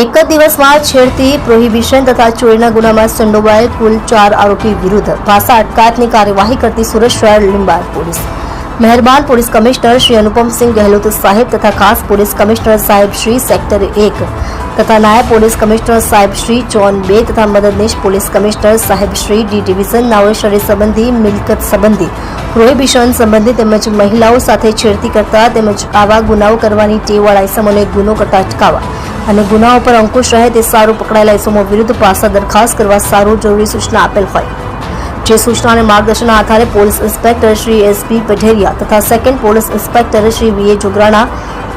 એક જ દિવસમાં છેડતી, પ્રોહિબિશન તથા ચોરીના ગુનામાં સંડોવાયેલ કુલ 4 આરોપી વિરુદ્ધ ભાષા અટકાયતની કાર્યવાહી કરતી સુરત શહેર લીંબાયત પોલીસ મહેરબાન પોલીસ કમિશનર શ્રી અનુપમસિંહ ગહેલોત સાહેબ તથા ખાસ પોલીસ કમિશનર સાહેબ શ્રી સેક્ટર 1 તથા નાયબ પોલીસ કમિશનર સાહેબ શ્રી ઝોન 2 તથા મદદનીશ પોલીસ કમિશનર સાહેબ શ્રી ડી ડિવિઝન નાઓએ શરીર સંબંધી, મિલકત સંબંધી, પ્રોહિબિશન સંબંધી તેમજ મહિલાઓ સાથે છેડતી કરતા તેમજ આવા ગુનાઓ કરવાની ટેવવાળા ઇસમોને ગુનો કરતા અટકાવવા અને ગુનાઓ પર અંકુશ રહે તે સારું પકડાયેલા ઇસમો વિરુદ્ધ પાસા દરખાસ્ત કરવા સારું જરૂરી સૂચના આપેલ હોય, જે સૂચના અને માર્ગદર્શનના આધારે police inspector Shri SP Padheriya તથા સેકન્ડ પોલીસ ઇન્સ્પેક્ટર શ્રી વીએ જોગરાણા,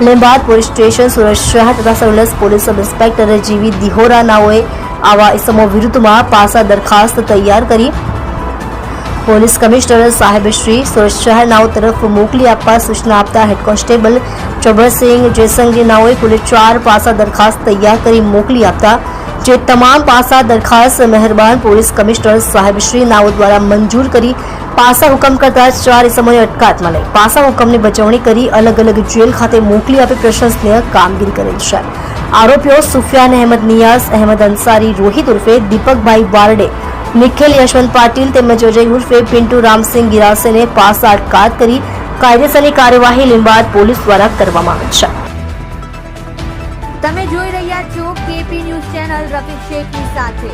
લીંબાયત પોલીસ સ્ટેશન સુરત શહેર તથા સર્વેલન્સ પોલીસ સબ ઇન્સ્પેક્ટર જીવી દિહોરા નાઓએ આવા ઇસમો વિરુદ્ધમાં પાસા દરખાસ્ત તૈયાર કરી પોલીસ કમિશનર સાહેબ શ્રી સુરત શહેર નાઓ તરફ મોકલી આપવા સૂચના આપતા હેડ કોન્સ્ટેબલ ચબરસિંહ જેસંગી નાઓએ કુલ 4 પાસા દરખાસ્ત તૈયાર કરી મોકલી આપતા, જે તમામ પાસા દરખાસ્ત મહેરબાન પોલીસ કમિશનર સાહેબ શ્રી નાઓ દ્વારા મંજૂર કરી પાસા હુકમ કરતા 4 ઇસમોને અટકાયતમાં લઈ પાસા હુકમની બજવણી કરી અલગ અલગ જેલ ખાતે મોકલી આપી પ્રશંસનીય કામગીરી કરેલ છે. આરોપીઓ સુફિયાન અહેમદ નિયાઝ, અહેમદ અંસારી રોહિત ઉર્ફે દીપકભાઈ વારડે, નિખિલ યશવંત પાટીલ તેમજ અજય ઉર્ફે પિન્ટુ રામસિંહ ગિરાસેને પાસા અટકાયત કરી કાયદેસરની કાર્યવાહી લીંબાયત પોલીસ દ્વારા કરવામાં આવે છે. તમે જોઈ રહ્યા છો કેપી ન્યૂઝ ચેનલ રફીક શેખની સાથે.